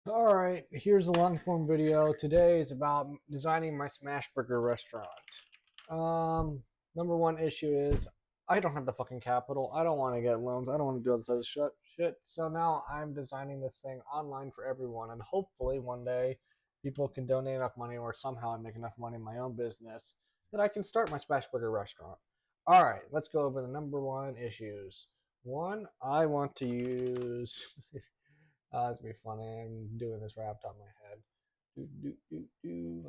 Alright, here's a long form video. Today is about designing my Smashburger restaurant. Um, Number one issue is I don't have the fucking capital. I don't want to get loans. I don't want to do all this other shit. So now I'm designing this thing online for everyone, and hopefully one day people can donate enough money or somehow I make enough money in my own business that I can start my Smashburger restaurant. Alright, let's go over the number one issues. One, I want to use it's gonna be funny. I'm doing this right off the top of my head.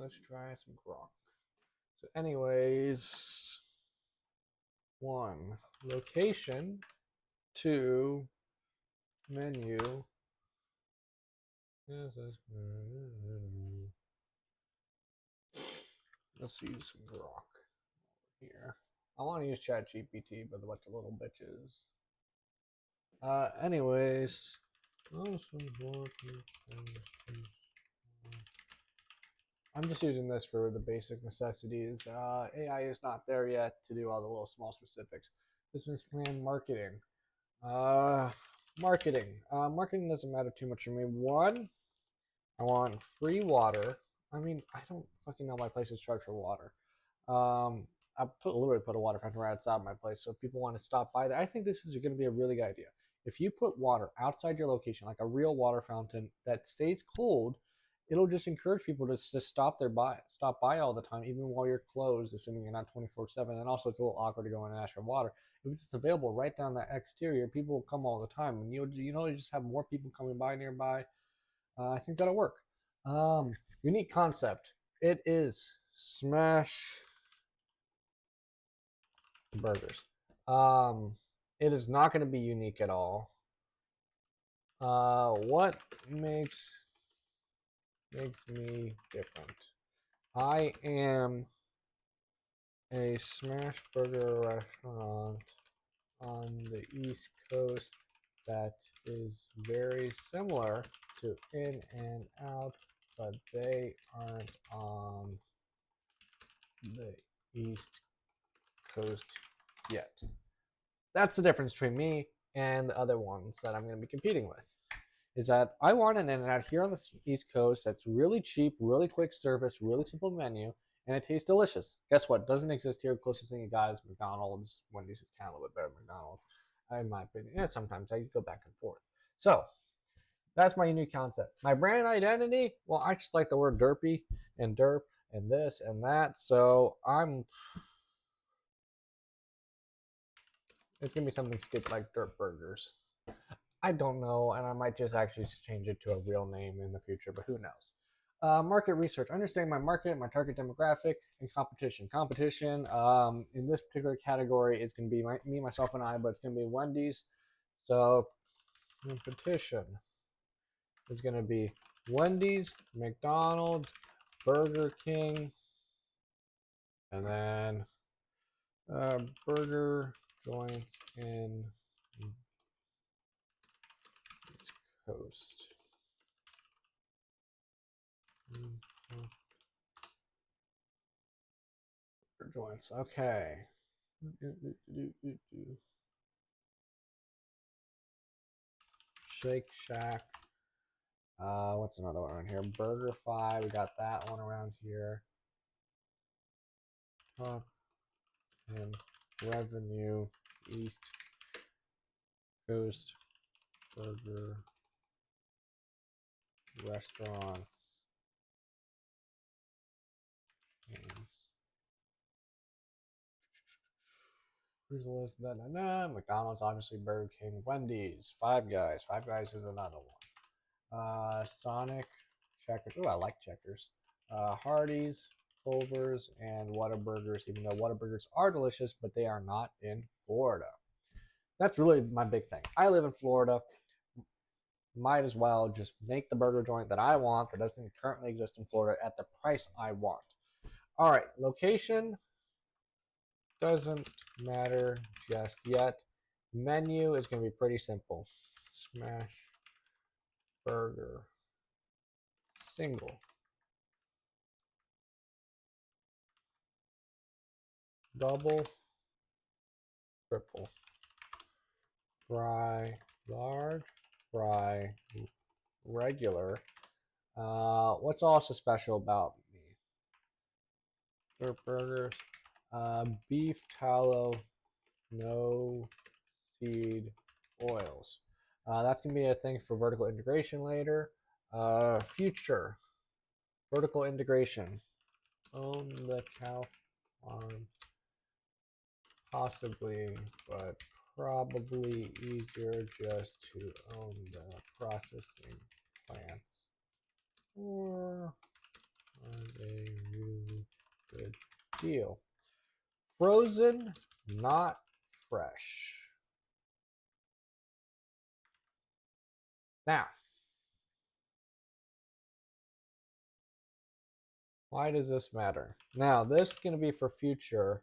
Let's try some grok. So, anyways, one location, two menu. Let's use some grok here. I want to use Chat GPT, but a bunch of little bitches. Anyways, I'm just using this for the basic necessities. AI is not there yet to do all the little small specifics. Business plan, marketing. Uh, marketing doesn't matter too much for me. One, I want free water. I mean, I don't fucking know my place's charge for water. I literally put a water fountain right outside my place, so if people want to stop by there, I think this is going to be a really good idea. If you put water outside your location, like a real water fountain that stays cold, it'll just encourage people to just stop by all the time, even while you're closed, assuming you're not 24/7. And also, it's a little awkward to go in and ask for water. If it's available right down that exterior, people will come all the time, and you just have more people coming by nearby. I think that'll work. Unique concept. It is smash burgers. Um, it is not going to be unique at all. What makes me different? I am a smash burger restaurant on the East Coast that is very similar to In and Out, but they aren't on the East Coast yet. That's the difference between me and the other ones that I'm going to be competing with. Is that I want an In-N-Out here on the East Coast that's really cheap, really quick service, really simple menu, and it tastes delicious. Guess what? Doesn't exist here. Closest thing you got is McDonald's. Wendy's is kind of a little bit better than McDonald's, in my opinion. And sometimes I go back and forth. So that's my unique concept. My brand identity, well, I just like the word derpy and derp and this and that. So it's gonna be something stupid like Dirt Burgers. I don't know, and I might just actually change it to a real name in the future, but who knows? Market research. Understanding my market, my target demographic, and competition. Competition in this particular category is going to be me, myself, and I, but it's going to be Wendy's. So competition is going to be Wendy's, McDonald's, Burger King, and then burger joints in East Coast. Joints. Okay. Shake Shack. What's another one around here? Burger Fi. We got that one around here. Top and revenue East Coast burger restaurants. Names. Who's the list of that? McDonald's, obviously, Burger King, Wendy's, Five Guys. Five Guys is another one. Sonic, Checkers. Oh, I like Checkers. Hardee's, Culver's, and Whataburgers, even though Whataburgers are delicious, but they are not in Florida. That's really my big thing. I live in Florida. Might as well just make the burger joint that I want that doesn't currently exist in Florida at the price I want. All right, location doesn't matter just yet. Menu is going to be pretty simple. Smash burger single double triple fry large fry regular. What's also special about me? Burgers. Beef tallow, no seed oils. That's going to be a thing for vertical integration later. Future vertical integration. Own the cow farm, possibly, but probably easier just to own the processing plants. Or are they really good deal? Frozen, not fresh. Now, why does this matter? Now, this is going to be for future.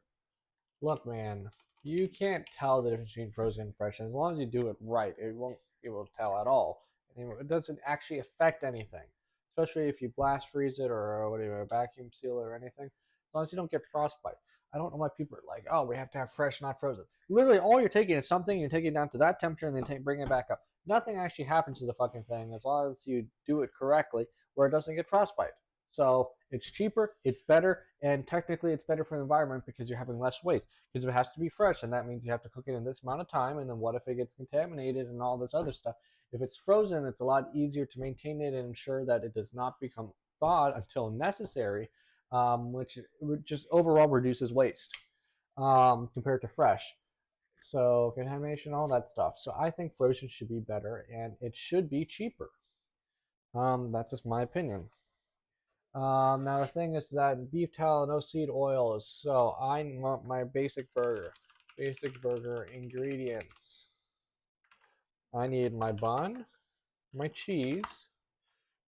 Look, man, you can't tell the difference between frozen and fresh. And as long as you do it right, it won't be able to tell at all. And it doesn't actually affect anything, especially if you blast freeze it or whatever, vacuum seal it or anything. As long as you don't get frostbite. I don't know why people are like, oh, we have to have fresh, not frozen. Literally, all you're taking is something, you're taking it down to that temperature, and then bring it back up. Nothing actually happens to the fucking thing as long as you do it correctly, where it doesn't get frostbite. So it's cheaper, it's better, and technically it's better for the environment because you're having less waste. Because it has to be fresh, and that means you have to cook it in this amount of time. And then what if it gets contaminated and all this other stuff? If it's frozen, it's a lot easier to maintain it and ensure that it does not become thawed until necessary, which just overall reduces waste compared to fresh. So contamination, all that stuff. So I think frozen should be better, and it should be cheaper. That's just my opinion. Now the thing is that beef tallow, no seed oils. So I want my basic burger. Basic burger ingredients. I need my bun, my cheese,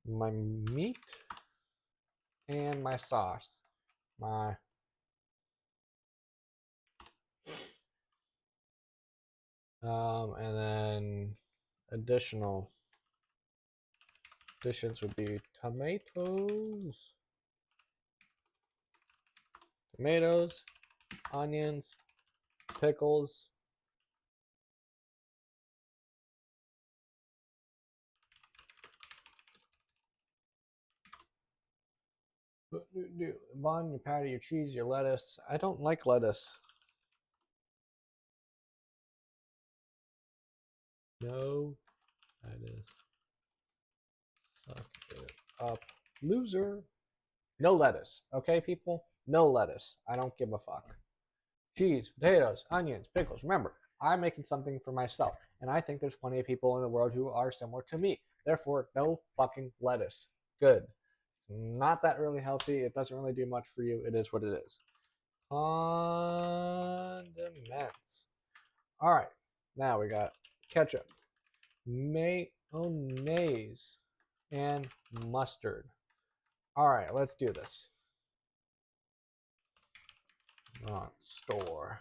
my meat, and my sauce. My and then additional additions would be tomatoes, onions, pickles. Bun, your patty, your cheese, your lettuce. I don't like lettuce. No lettuce. Suck it up, loser. No lettuce, okay, people? No lettuce. I don't give a fuck. Cheese, potatoes, onions, pickles. Remember, I'm making something for myself, and I think there's plenty of people in the world who are similar to me. Therefore, no fucking lettuce. Good. It's not that really healthy. It doesn't really do much for you. It is what it is. Condiments. All right. Now we got ketchup, mayonnaise, and mustard. All right, let's do this. Store.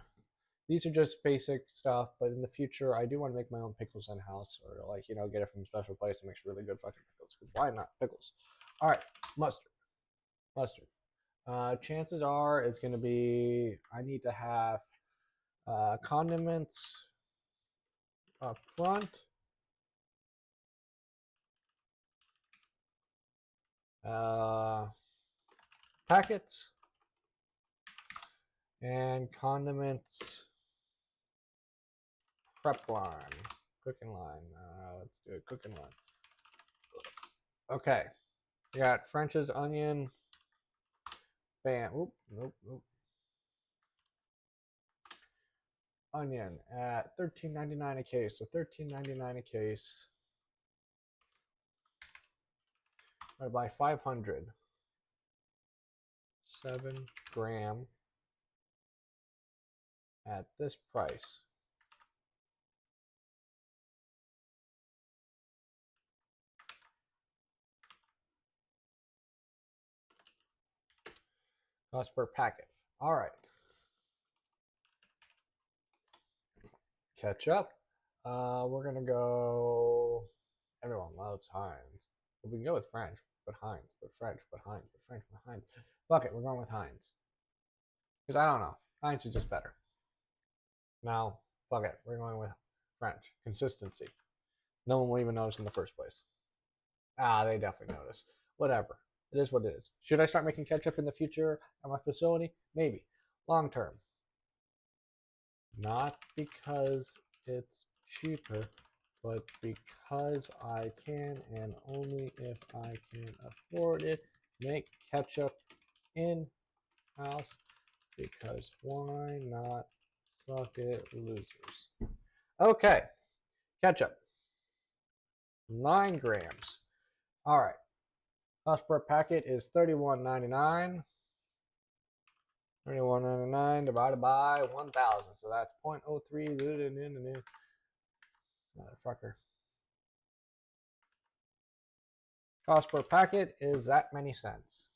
These are just basic stuff, but in the future, I do want to make my own pickles in house, or like get it from a special place and makes really good fucking pickles. Because why not pickles? All right, mustard, mustard. Chances are it's going to be I need to have condiments up front, uh, packets, and condiments prep line, cooking line. Let's do it, cooking line. Okay, we got French's onion. Bam. Oop, nope, nope. Onion at $13.99 a case. So $13.99 a case. I buy 500. 7 gram at this price. Cost per packet. All right. Ketchup. We're gonna go. Everyone loves Heinz. But we can go with French, but Heinz, but French, but Heinz, but French, but Heinz. Fuck it, we're going with Heinz. Because I don't know. Heinz is just better. Now, fuck it, we're going with French. Consistency. No one will even notice in the first place. Ah, they definitely notice. Whatever. It is what it is. Should I start making ketchup in the future at my facility? Maybe. Long term. Not because it's cheaper, but because I can, and only if I can afford it, make ketchup in house. Because why not? Suck it, losers. Okay, ketchup. 9 grams. All right. Cost per packet is $31.99. $31.99 divided by 1,000. So that's 0.03. Motherfucker. Cost per packet is that many cents.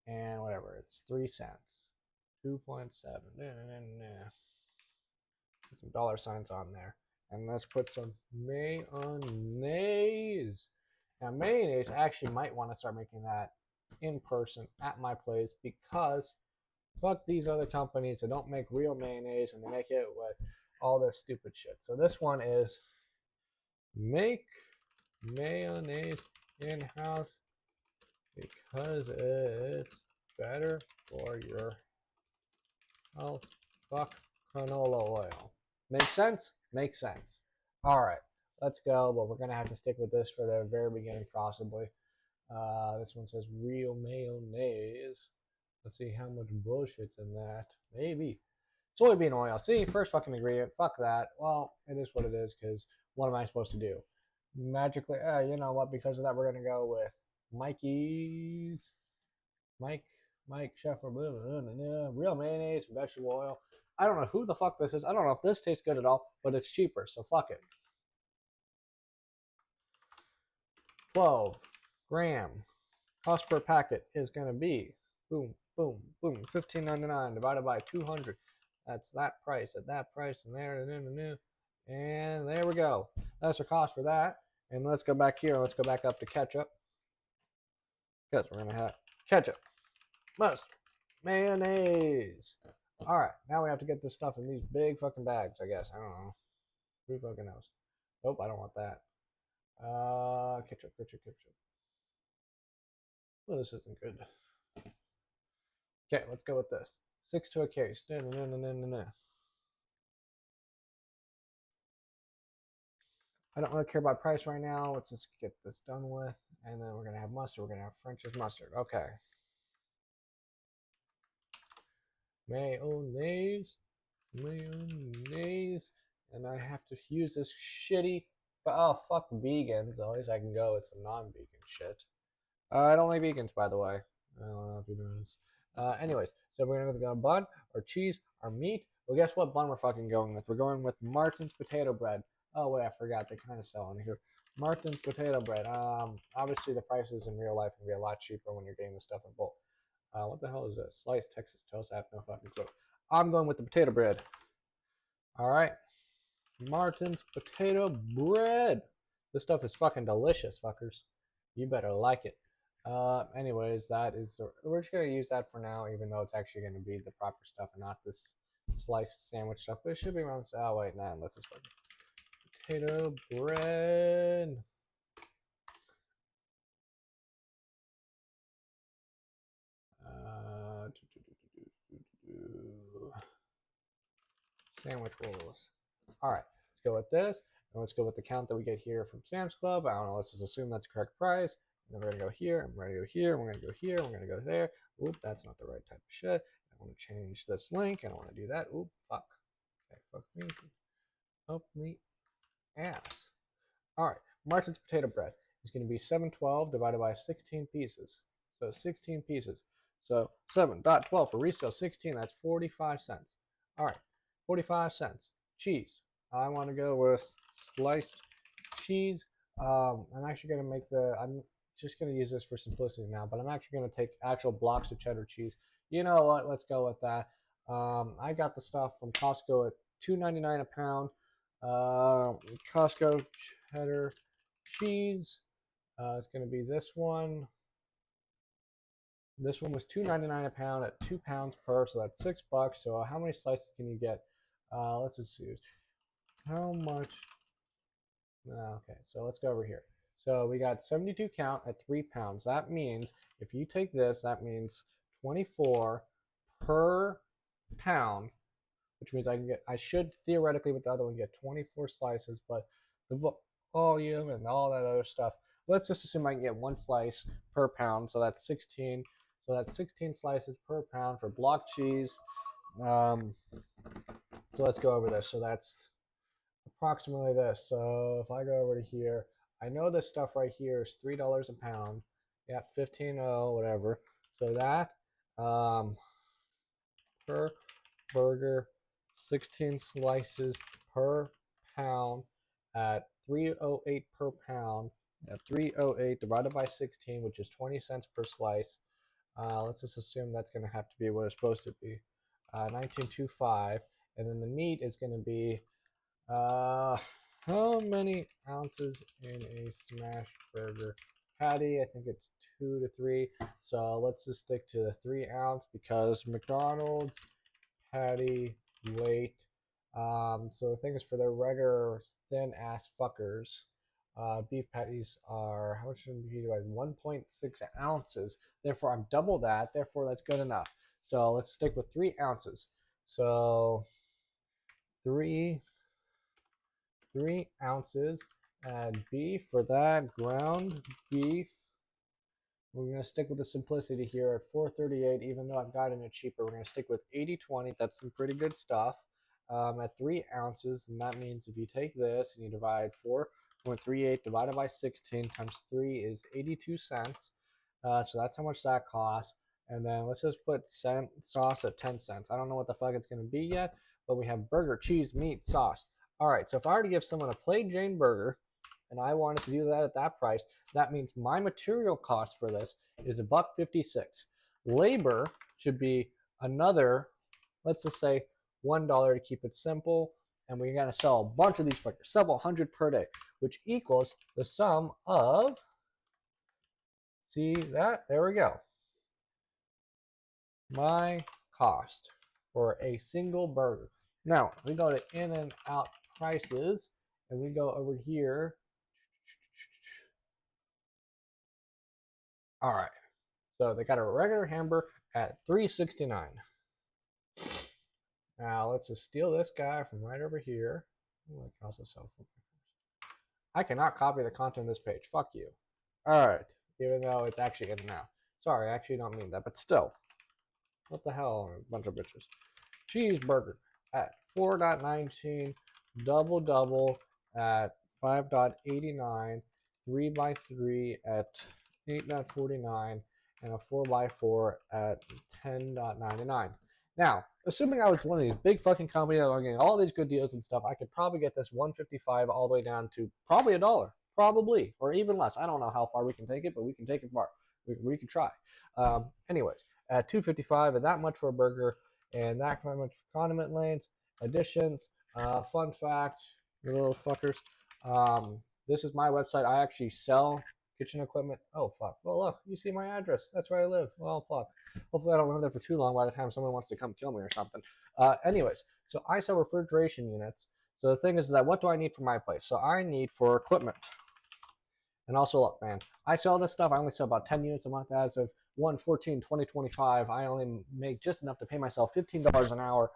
And whatever, it's 3 cents. 2.7. Put some dollar signs on there. And let's put some mayonnaise. Now, mayonnaise, I actually might want to start making that in person at my place because fuck these other companies that don't make real mayonnaise and they make it with all this stupid shit. So this one is make mayonnaise in-house because it's better for your health. Fuck canola oil. Make sense? Makes sense. All right, let's go. But we're gonna have to stick with this for the very beginning, possibly. This one says real mayonnaise. Let's see how much bullshit's in that. Maybe. Soybean oil. See, first fucking ingredient. Fuck that. Well, it is what it is, because what am I supposed to do? Magically, you know what? Because of that, we're going to go with Mikey's. Mike, Mike Sheffer. Real mayonnaise, vegetable oil. I don't know who the fuck this is. I don't know if this tastes good at all, but it's cheaper, so fuck it. 12 gram. Cost per packet is going to be boom, boom, boom, $15.99 divided by 200. That's that price at that price, and there, and there we go. That's the cost for that. And let's go back here. Let's go back up to ketchup because we're gonna have ketchup, mustard, mayonnaise. All right, now we have to get this stuff in these big fucking bags. I guess I don't know. Who fucking knows? Nope, I don't want that. Ketchup, ketchup, ketchup. Well, this isn't good. Okay, let's go with this. 6 to a case. I don't really care about price right now. Let's just get this done with. And then we're going to have mustard. We're going to have French's mustard. Okay. Mayonnaise. Mayonnaise. And I have to use this shitty. Oh, fuck vegans. At least I can go with some non vegan shit. I don't like vegans, by the way. I don't know if you noticed. Anyways, so we're going to go bun or cheese or meat. Well, guess what bun we're fucking going with? We're going with Martin's potato bread. Oh, wait, I forgot. They kind of sell in here. Martin's potato bread. Obviously, the prices in real life can be a lot cheaper when you're getting the stuff in bulk. What the hell is this? Sliced Texas toast. I have no fucking clue. I'm going with the potato bread. All right. Martin's potato bread. This stuff is fucking delicious, fuckers. You better like it. Anyways, that is we're just gonna use that for now, even though it's actually gonna be the proper stuff and not this sliced sandwich stuff. But it should be around. Oh wait, nah, let's just fucking potato bread. Uh, Sandwich rolls. All right, let's go with this. And let's go with the count that we get here from Sam's Club. I don't know, let's just assume that's the correct price. And then we're gonna go here, and we're gonna go here, and we're gonna go here, and we're gonna go there. Oop, that's not the right type of shit. I want to change this link. I don't want to do that. Oop, fuck. Okay, fuck me. Help me ass. All right, Martin's potato bread is going to be 712 divided by 16 pieces. So 16 pieces. So 7.12 for resale, 16, that's 45 cents. All right, 45 cents. Cheese. I want to go with sliced cheese. I'm actually going to I'm just going to use this for simplicity now, but I'm actually going to take actual blocks of cheddar cheese. You know what? Let's go with that. I got the stuff from Costco at $2.99 a pound. Costco cheddar cheese. It's going to be this one. This one was $2.99 a pound at 2 pounds per, so that's $6. So how many slices can you get? Let's just see. How much Okay, so let's go over here. So we got 72 count at 3 pounds. That means if you take this, that means 24 per pound, which means I should theoretically with the other one get 24 slices, but the volume and all that other stuff. Let's just assume I can get 1 slice per pound, so that's 16. So that's 16 slices per pound for block cheese. Um, so let's go over this. So that's approximately this. So if I go over to here, I know this stuff right here is $3 a pound. Yeah, 15.0 whatever. So that per burger, 16 slices per pound at 308 per pound. At 308 divided by 16, which is 20 cents per slice. Let's just assume that's going to have to be what it's supposed to be. 1925. And then the meat is going to be uh, how many ounces in a smash burger patty? I think it's 2 to 3. So let's just stick to the 3 ounce because McDonald's patty weight. So the thing is, for their regular thin ass fuckers, beef patties are how much should be like 1.6 ounces. Therefore, I'm double that. Therefore, that's good enough. So let's stick with 3 ounces. So three 3 ounces. And beef for that ground beef. We're going to stick with the simplicity here at 438, even though I've gotten it cheaper. We're going to stick with 80/20. That's some pretty good stuff. At 3 ounces, and that means if you take this and you divide 4.38 divided by 16 times 3 is 82 cents. So that's how much that costs. And then let's just put sauce at 10 cents. I don't know what the fuck it's going to be yet, but we have burger, cheese, meat, sauce. All right, so if I were to give someone a plain Jane burger and I wanted to do that at that price, that means my material cost for this is $1.56. Labor should be another, let's just say $1 to keep it simple. And we're going to sell a bunch of these fuckers, several hundred per day, which equals the sum of, see that? There we go. My cost for a single burger. Now, we go to in and out prices, and we go over here. All right. So they got a regular hamburger at $3.69. Now let's just steal this guy from right over here. I cannot copy the content of this page. Fuck you. All right. Even though it's actually in now. Sorry, I actually don't mean that, but still. What the hell? A bunch of bitches. Cheeseburger at 4.19. Double at 5.89. 3x3 at 8.49. And a 4x4 at 10.99. Now, assuming I was one of these big fucking companies that are getting all these good deals and stuff, I could probably get this 155 all the way down to probably $1, probably, or even less. I don't know how far we can take it, but we can take it far. We can try. Anyways, at 255, and that much for a burger, and that much for condiment lanes, additions. Fun fact, you little fuckers. This is my website. I actually sell kitchen equipment. Oh fuck. Well, look, you see my address. That's where I live. Well, fuck. Hopefully, I don't live there for too long by the time someone wants to come kill me or something. Anyways, so I sell refrigeration units. So the thing is that what do I need for my place? So I need for equipment. And also, look, man, I sell this stuff. I only sell about 10 units a month as of 1/14/2025. I only make just enough to pay myself $15 an hour,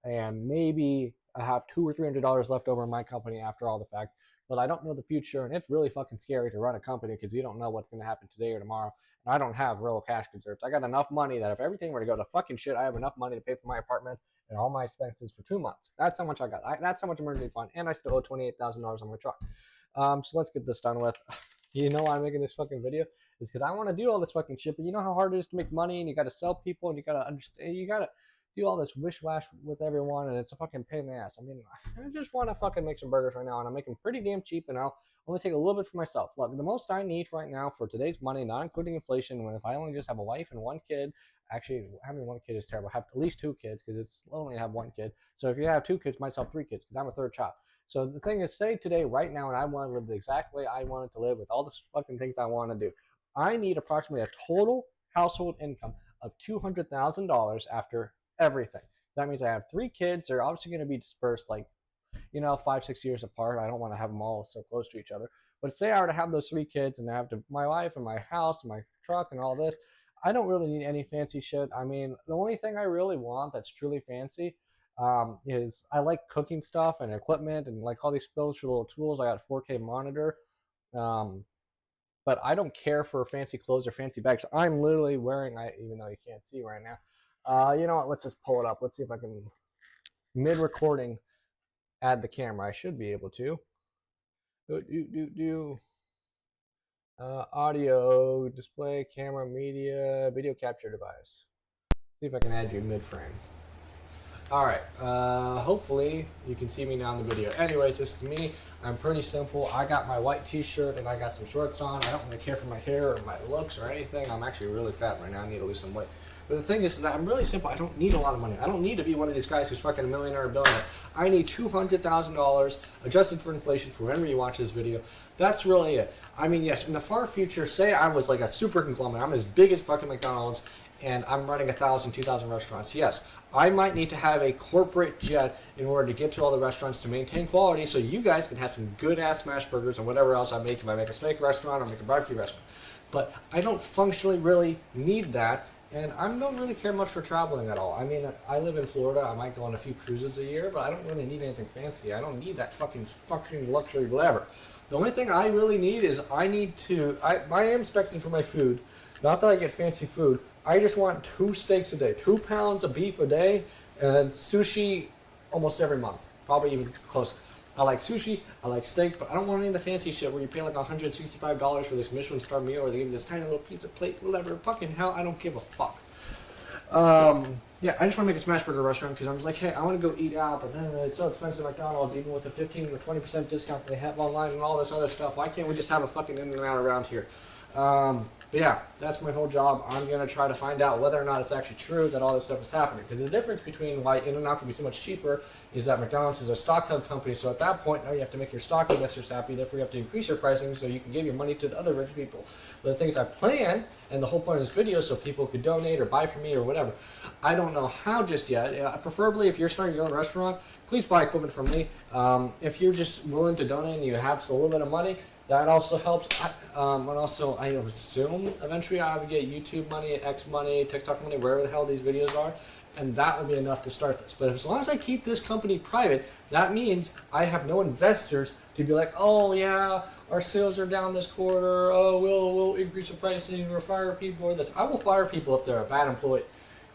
and maybe I have $200 or $300 left over in my company after all the fact. But I don't know the future, and it's really fucking scary to run a company because you don't know what's going to happen today or tomorrow. And I don't have real cash reserves. I got enough money that if everything were to go to fucking shit, I have enough money to pay for my apartment and all my expenses for 2 months. That's how much I got. That's how much emergency fund, and I still owe $28,000 on my truck. So let's get this done with. You know why I'm making this fucking video? It's because I want to do all this fucking shit, but you know how hard it is to make money, and you got to sell people, and you got to understand, you got to do all this wish-wash with everyone, and it's a fucking pain in the ass. I mean, I just want to fucking make some burgers right now, and I'm making pretty damn cheap, and I'll only take a little bit for myself. Look, the most I need right now for today's money, not including inflation, when if I only just have a wife and one kid, actually having one kid is terrible. I have at least 2 kids because it's lonely to have one kid. So if you have 2 kids, might have 3 kids because I'm a third child. So the thing is, say today, right now, and I want to live the exact way I want it to live with all the fucking things I want to do. I need approximately a total household income of $200,000 after everything. That means I have 3 kids. They're obviously going to be dispersed like you know, 5, 6 years apart. I don't want to have them all so close to each other. But say I were to have those 3 kids and I have my wife and my house and my truck and all this, I don't really need any fancy shit. I mean, the only thing I really want that's truly fancy is I like cooking stuff and equipment and like all these spiritual little tools. I got a 4K monitor. Um, but I don't care for fancy clothes or fancy bags. I'm literally wearing, even though you can't see right now. You know what? Let's just pull it up. Let's see if I can, mid recording, add the camera. I should be able to. Audio, display, camera, media, video capture device. See if I can add you mid frame. Alright, hopefully you can see me now in the video. Anyways, this is me. I'm pretty simple. I got my white t-shirt and I got some shorts on. I don't really care for my hair or my looks or anything. I'm actually really fat right now. I need to lose some weight. But the thing is that I'm really simple. I don't need a lot of money. I don't need to be one of these guys who's fucking a millionaire or billionaire. I need $200,000 adjusted for inflation for whenever you watch this video. That's really it. I mean, yes, in the far future, say I was like a super conglomerate. I'm as big as fucking McDonald's and I'm running 1,000, 2,000 restaurants. Yes, I might need to have a corporate jet in order to get to all the restaurants to maintain quality so you guys can have some good-ass Smashburgers and whatever else I make. If I make a steak restaurant or make a barbecue restaurant. But I don't functionally really need that, and I don't really care much for traveling at all. I mean, I live in Florida. I might go on a few cruises a year, but I don't really need anything fancy. I don't need that fucking luxury whatever. The only thing I really need is I am expecting for my food, not that I get fancy food, I just want 2 steaks a day, 2 pounds of beef a day, and sushi almost every month, probably even closer. I like sushi, I like steak, but I don't want any of the fancy shit where you pay like $165 for this Michelin star meal, or they give you this tiny little pizza plate, whatever. Fucking hell, I don't give a fuck. Yeah, I just want to make a Smashburger restaurant because I was like, hey, I want to go eat out, but then it's so expensive at McDonald's, even with the 15 or 20% discount they have online and all this other stuff. Why can't we just have a fucking In-N-Out around here? But yeah, that's my whole job. I'm going to try to find out whether or not it's actually true that all this stuff is happening. Because the difference between why In-N-Out can be so much cheaper is that McDonald's is a stock-held company. So at that point, now you have to make your stock investors happy. Therefore, you have to increase your pricing so you can give your money to the other rich people. But the thing is, I plan, and the whole point of this video is so people could donate or buy from me or whatever. I don't know how just yet. Preferably, if you're starting your own restaurant, please buy equipment from me. If you're just willing to donate and you have a little bit of money, that also helps. And also, I assume eventually I would get YouTube money, X money, TikTok money, wherever the hell these videos are, and that will be enough to start this. But as long as I keep this company private, that means I have no investors to be like, oh yeah, our sales are down this quarter, oh we'll increase the pricing or fire people or this. I will fire people if they're a bad employee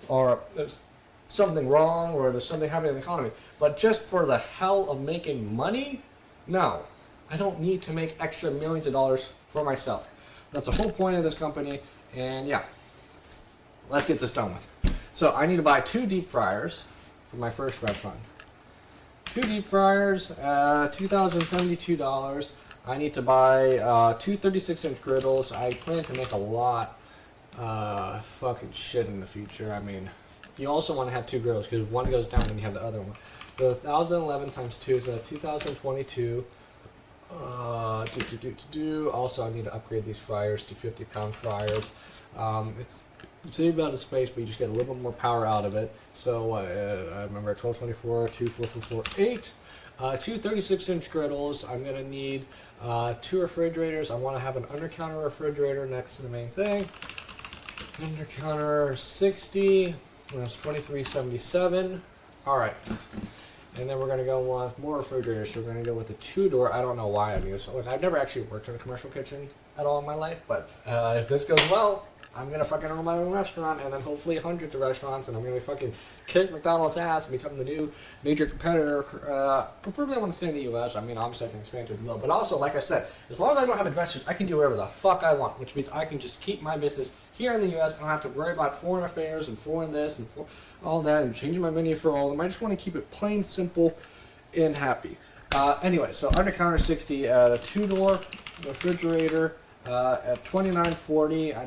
or there's something wrong or there's something happening in the economy. But just for the hell of making money, no. I don't need to make extra millions of dollars for myself. That's the whole point of this company, and yeah, let's get this done with. So I need to buy 2 deep fryers for my first restaurant. 2 deep fryers, $2,072. I need to buy 2 36-inch griddles. I plan to make a lot fucking shit in the future. I mean, you also want to have 2 griddles because one goes down and you have the other one. So 1,011 times 2, so that's 2,022. Also, I need to upgrade these fryers to 50-pound fryers. It's the same amount of space, but you just get a little bit more power out of it. So I remember 1224, 2 4 8. 2 36-inch griddles. I'm going to need 2 refrigerators. I want to have an under-counter refrigerator next to the main thing. Under-counter 60. That's 2377. All right. And then we're going to go with more refrigerators. So we're going to go with the 2-door. I don't know why. I mean, like, I've never actually worked in a commercial kitchen at all in my life. But if this goes well, I'm going to fucking own my own restaurant. And then hopefully hundreds of restaurants. And I'm going to fucking kick McDonald's ass and become the new major competitor. Preferably I want to stay in the U.S. I mean, obviously I can expand to the globe. But also, like I said, as long as I don't have investors, I can do whatever the fuck I want. Which means I can just keep my business here in the U.S. I don't have to worry about foreign affairs and foreign this and all that and changing my menu for all of them. I just want to keep it plain, simple, and happy. Anyway, so under counter 60, a 2-door refrigerator at $29.40. I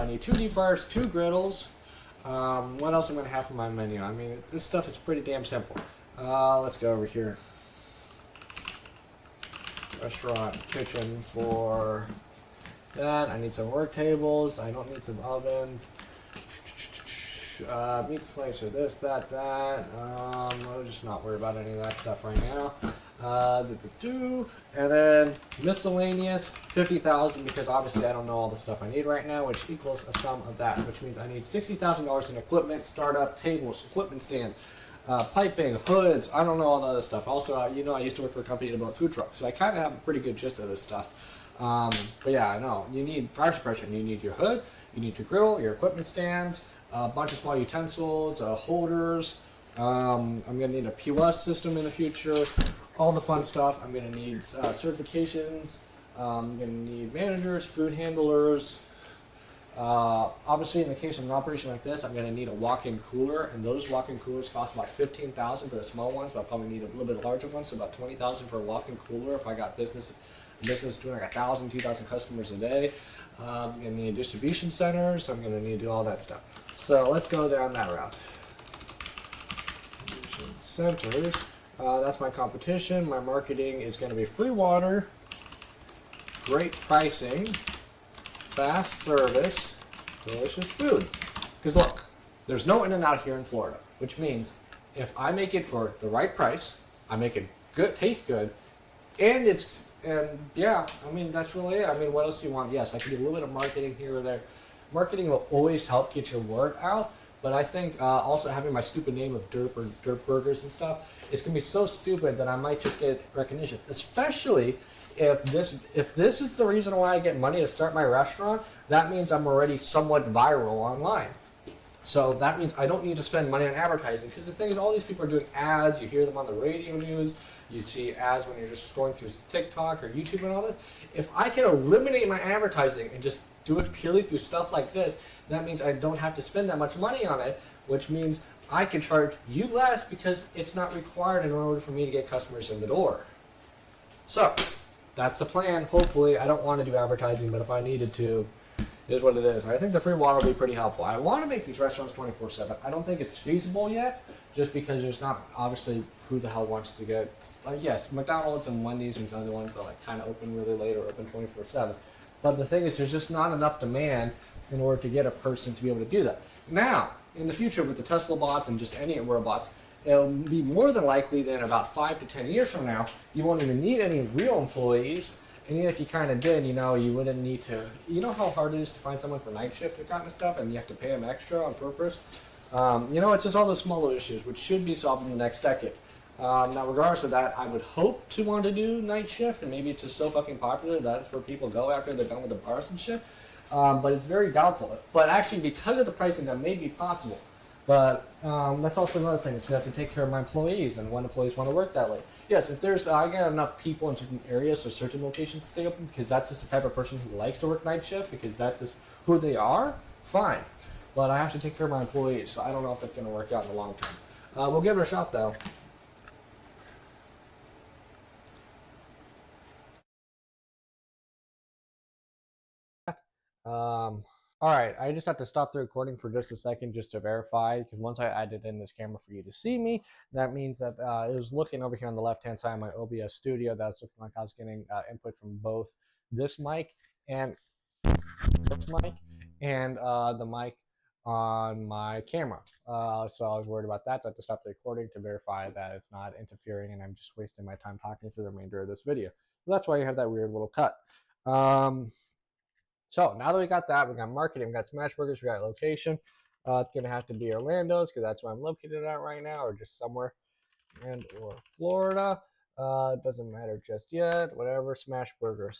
need 2 deep fryers, 2 griddles. What else am I going to have for my menu? I mean, this stuff is pretty damn simple. Let's go over here. Restaurant, kitchen for that. I need some work tables. I don't need some ovens. meat slicer, this, that, that. I'll just not worry about any of that stuff right now. And then miscellaneous 50,000 because obviously I don't know all the stuff I need right now, which equals a sum of that, which means I need $60,000 in equipment, startup, tables, equipment stands, piping, hoods. I don't know all the other stuff. Also, I used to work for a company that built food trucks, so I kind of have a pretty good gist of this stuff. But yeah, I know you need fire suppression. You need your hood, you need your grill, your equipment stands, a bunch of small utensils, holders. I'm going to need a POS system in the future, all the fun stuff. I'm going to need certifications. I'm going to need managers, food handlers. Obviously, in the case of an operation like this, I'm going to need a walk-in cooler, and those walk-in coolers cost about $15,000 for the small ones, but I probably need a little bit larger one, so about $20,000 for a walk-in cooler if I got business doing like 1,000, 2,000 customers a day. In the distribution centers, I'm going to need to do all that stuff. So let's go down that route. Centers. That's my competition. My marketing is going to be free water, great pricing, fast service, delicious food. Because look, there's no In-N-Out here in Florida, which means if I make it for the right price, I make it good, taste good, and yeah, I mean, that's really it. I mean, what else do you want? Yes, I can do a little bit of marketing here or there. Marketing will always help get your word out, but I think also having my stupid name of Dirt Burgers and stuff, it's going to be so stupid that I might just get recognition, especially if this is the reason why I get money to start my restaurant. That means I'm already somewhat viral online. So that means I don't need to spend money on advertising, because the thing is, all these people are doing ads. You hear them on the radio news. You see ads when you're just scrolling through TikTok or YouTube and all this. If I can eliminate my advertising and just do it purely through stuff like this, that means I don't have to spend that much money on it, which means I can charge you less because it's not required in order for me to get customers in the door. So that's the plan. Hopefully, I don't want to do advertising, but if I needed to, it is what it is. I think the free water will be pretty helpful. I want to make these restaurants 24/7. I don't think it's feasible yet, just because there's not, obviously, who the hell wants to get, yes, McDonald's and Wendy's and some other ones that like kind of open really late or open 24/7. But the thing is, there's just not enough demand in order to get a person to be able to do that. Now, in the future, with the Tesla bots and just any robots, it'll be more than likely that in about 5 to 10 years from now, you won't even need any real employees. And even if you kind of did, you wouldn't need to. You know how hard it is to find someone for night shift and kind of stuff, and you have to pay them extra on purpose? It's just all the smaller issues, which should be solved in the next decade. Now, regardless of that, I would hope to want to do night shift, and maybe it's just so fucking popular that's where people go after they're done with the bars and shit. But it's very doubtful. But actually, because of the pricing, that may be possible. But that's also another thing, is we have to take care of my employees, and when employees want to work that late. Yes, if I get enough people in certain areas or certain locations to stay open, because that's just the type of person who likes to work night shift, because that's just who they are, fine. But I have to take care of my employees, so I don't know if it's going to work out in the long term. We'll give it a shot, though. Um, all right, I just have to stop the recording for just a second just to verify, because once I added in this camera for you to see me, that means that it was looking over here on the left-hand side of my OBS studio. That's looking like I was getting input from both this mic and this mic and the mic on my camera. So I was worried about that, so I had to stop the recording to verify that it's not interfering and I'm just wasting my time talking for the remainder of this video. So that's why you have that weird little cut. So now that we got that, we got marketing, we got Smashburgers, we got location. It's going to have to be Orlando's, because that's where I'm located at right now, or just somewhere, or Florida. Doesn't matter just yet. Whatever, Smashburgers.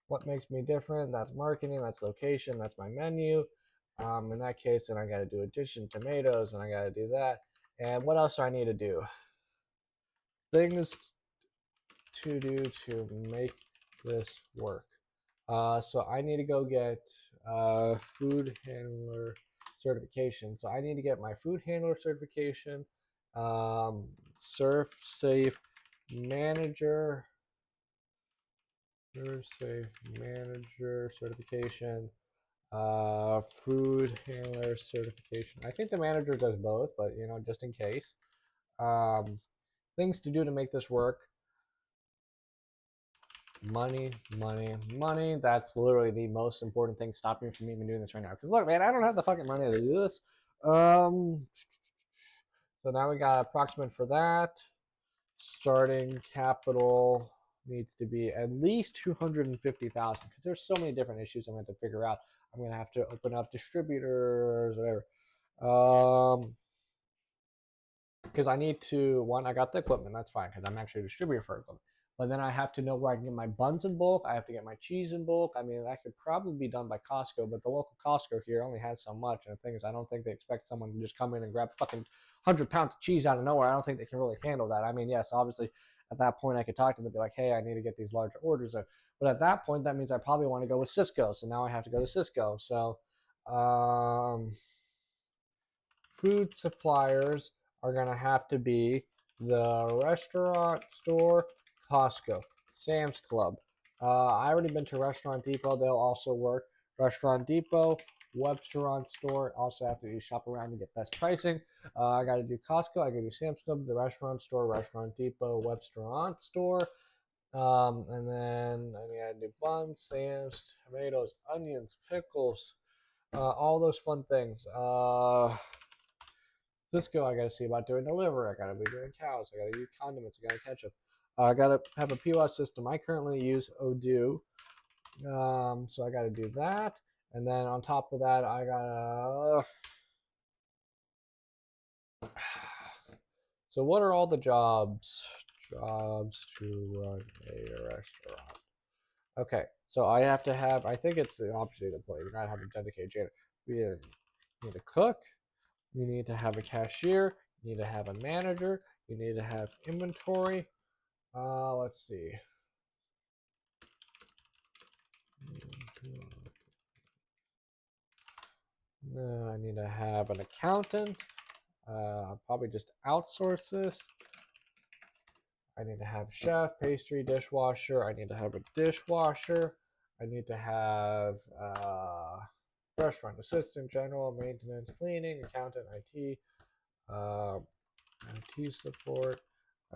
What makes me different? That's marketing, that's location, that's my menu. In that case, then I got to do addition tomatoes, and I got to do that. And what else do I need to do? Things to do to make this work. So I need to go get food handler certification. So I need to get my food handler certification, Surf Safe Manager, certification, food handler certification. I think the manager does both, but just in case. Things to do to make this work. Money, money, money. That's literally the most important thing stopping me from even doing this right now. Because look, man, I don't have the fucking money to do this. So now we got approximate for that. Starting capital needs to be at least 250,000 because there's so many different issues I'm going to figure out. I'm going to have to open up distributors, whatever. Because I need to, one, I got the equipment, that's fine, because I'm actually a distributor for equipment. But then I have to know where I can get my buns in bulk. I have to get my cheese in bulk. I mean, that could probably be done by Costco, but the local Costco here only has so much. And the thing is, I don't think they expect someone to just come in and grab fucking 100 pounds of cheese out of nowhere. I don't think they can really handle that. I mean, yes, obviously, at that point, I could talk to them and be like, hey, I need to get these larger orders in. But at that point, that means I probably want to go with Cisco. So now I have to go to Cisco. So, food suppliers are going to have to be the restaurant store, Costco, Sam's Club. I already been to Restaurant Depot. They'll also work. Restaurant Depot, Webstaurant store. Also have to shop around to get best pricing. I got to do Costco. I got to do Sam's Club, the restaurant store, Restaurant Depot, Webstaurant store. And then I mean, I do buns, Sam's, tomatoes, onions, pickles, all those fun things. Cisco, I got to see about doing delivery. I got to be doing cows. I got to use condiments. I got to ketchup. I got to have a POS system. I currently use Odoo, so I got to do that. And then on top of that, I got to. So what are all the jobs? Jobs to run a restaurant. Okay, so I have to have. I think it's the opposite of employee. You gotta have a dedicated janitor. We need a cook. You need to have a cashier. You need to have a manager. You need to have inventory. Let's see. I need to have an accountant. I'll probably just outsource this. I need to have chef, pastry, dishwasher. I need to have a dishwasher. I need to have restaurant assistant, general, maintenance, cleaning, accountant, IT, IT support.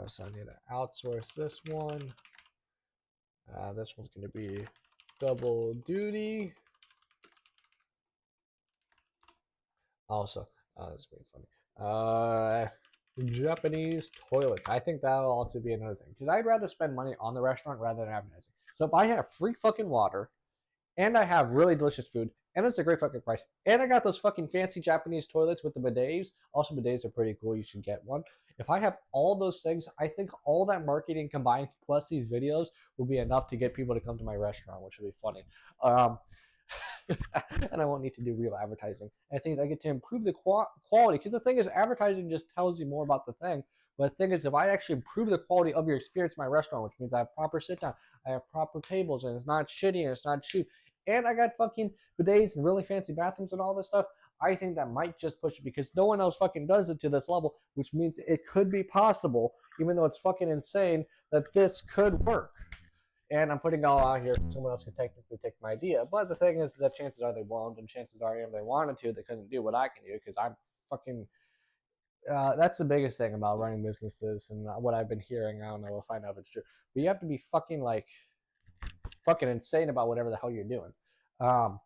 So I need to outsource this one. This one's going to be double duty. Also, this is pretty funny. Japanese toilets. I think that'll also be another thing because I'd rather spend money on the restaurant rather than advertising. So if I have free fucking water and I have really delicious food and it's a great fucking price and I got those fucking fancy Japanese toilets with the bidets. Also, bidets are pretty cool. You should get one. If I have all those things, I think all that marketing combined plus these videos will be enough to get people to come to my restaurant, which will be funny. And I won't need to do real advertising. And things I get to improve the quality because the thing is, advertising just tells you more about the thing. But the thing is, if I actually improve the quality of your experience in my restaurant, which means I have proper sit down, I have proper tables, and it's not shitty and it's not cheap, and I got fucking bidets and really fancy bathrooms and all this stuff, I think that might just push it because no one else fucking does it to this level, which means it could be possible, even though it's fucking insane, that this could work. And I'm putting it all out here. Someone else could technically take my idea. But the thing is that chances are they won't, and chances are if they wanted to, they couldn't do what I can do because I'm fucking. That's the biggest thing about running businesses and what I've been hearing. I don't know. We'll find out if it's true. But you have to be fucking like fucking insane about whatever the hell you're doing. Um,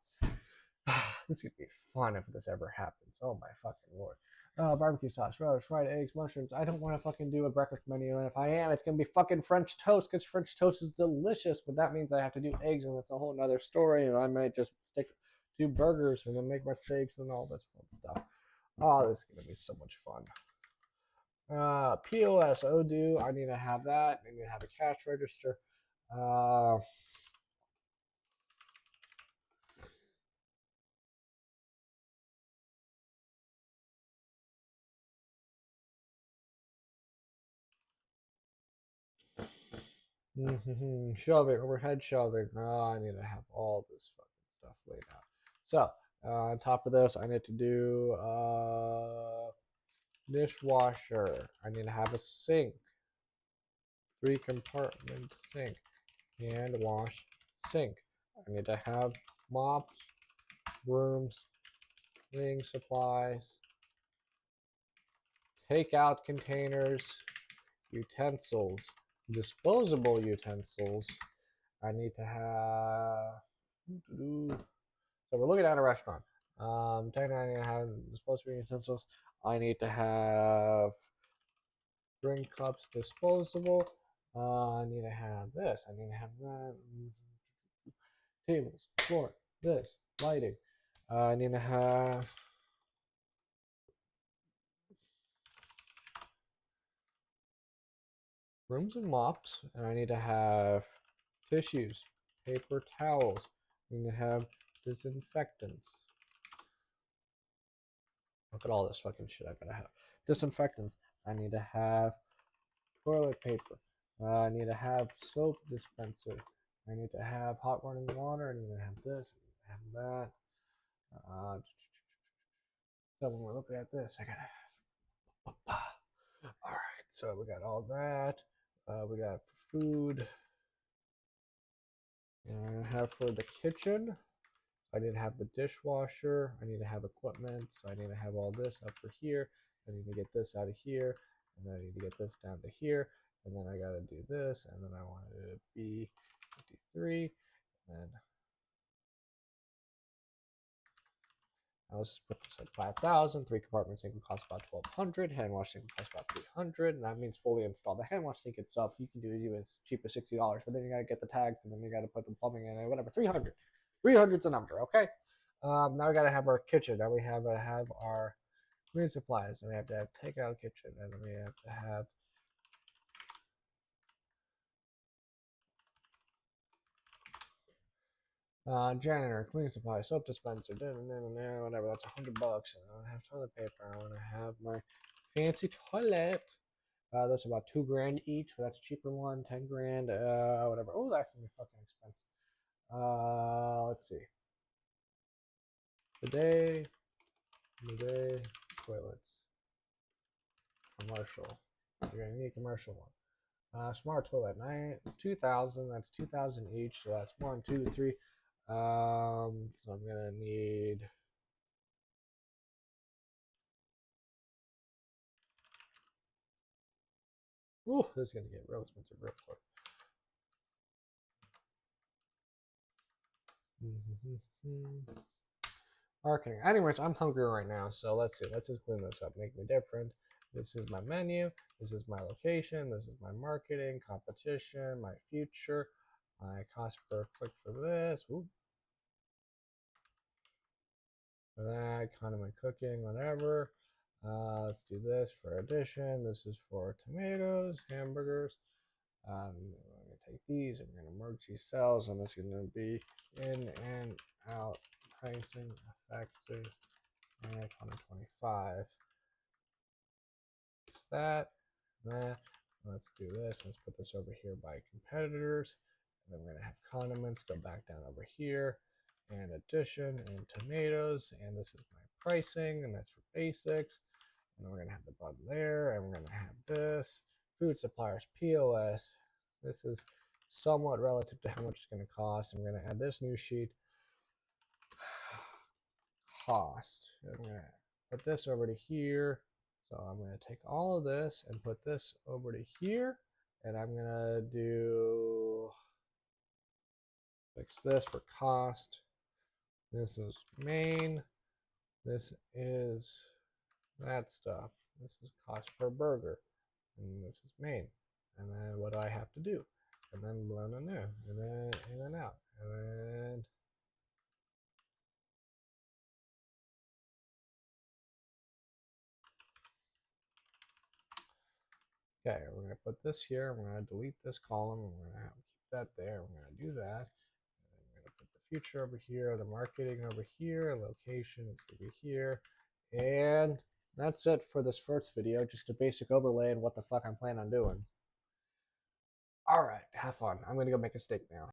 this could be fun if this ever happens. Oh my fucking lord. Barbecue sauce, relish, fried eggs, mushrooms. I don't want to fucking do a breakfast menu, and if I am, it's gonna be fucking French toast because French toast is delicious. But that means I have to do eggs, and that's a whole nother story. And I might just stick to burgers and then make my steaks and all this fun stuff. Oh, this is gonna be so much fun. POS Odoo. I need to have that. I need to have a cash register. Uh, Shelving, overhead shelving. Oh, I need to have all this fucking stuff laid out. So, on top of this, I need to do dishwasher. I need to have a sink, 3-compartment sink, hand wash sink. I need to have mops, brooms, cleaning supplies, takeout containers, utensils, disposable utensils. I need to have. So we're looking at a restaurant. Technically, I need to have disposable utensils. I need to have drink cups disposable. I need to have this. I need to have that. Tables, floor, this, lighting. I need to have brooms and mops, and I need to have tissues, paper towels. I need to have disinfectants. Look at all this fucking shit I gotta have. Disinfectants. I need to have toilet paper. I need to have soap dispenser. I need to have hot running water. I need to have this. I need to have that. So when we're looking at this, I gotta. All right. So we got all that. We got food. And I have for the kitchen. I need to have the dishwasher. I need to have equipment. So I need to have all this up for here. I need to get this out of here. And then I need to get this down to here. And then I got to do this. And then I want it to be 53. And let's just put this at 5,000. 3 compartment sink will cost about 1,200. Hand wash sink will cost about 300. And that means fully install. The hand wash sink itself, you can do it as cheap as $60. But then you got to get the tags. And then you got to put the plumbing in it. Whatever. 300. 300's a number. Okay. Now we got to have our kitchen. Now we have to have our cleaning supplies. And we have to have takeout kitchen. And then we have to have janitor, cleaning supplies, soap dispenser, whatever. That's $100. And I have toilet paper. I want to have my fancy toilet. That's about $2,000 each. So that's a cheaper one. 10 grand. Whatever. Oh, that's gonna be fucking expensive. Let's see. Bidet, toilets, commercial. You're gonna need a commercial one. Smart toilet, 2,000. That's 2,000 each. So that's 1, 2, 3. So I'm gonna need. Ooh, this is gonna get real expensive real quick. Marketing. Anyways, I'm hungry right now, so let's see. Let's just clean this up. Make me different. This is my menu. This is my location. This is my marketing, competition, my future, my cost per click for this. Ooh. For that, condiment cooking, whatever. Let's do this for addition. This is for tomatoes, hamburgers. I'm going to take these. I'm going to merge these cells, and this is going to be in and out pricing effective and 125. Just that. Let's do this. Let's put this over here by competitors. And then we're going to have condiments go back down over here. And addition and tomatoes. And this is my pricing. And that's for basics. And then we're going to have the button there. And we're going to have this. Food suppliers, POS. This is somewhat relative to how much it's going to cost. And we're going to add this new sheet. Cost. And I'm going to put this over to here. So I'm going to take all of this and put this over to here. And I'm going to do, fix this for cost. This is main. This is that stuff. This is cost per burger. And this is main. And then what do I have to do? And then blend in there. And then in and out. And then okay, we're going to put this here. We're going to delete this column. And we're going to keep that there. We're going to do that. And we're going to put the future over here, the marketing over here, location is going to be here. And that's it for this first video. Just a basic overlay and what the fuck I'm planning on doing. All right, have fun. I'm going to go make a steak now.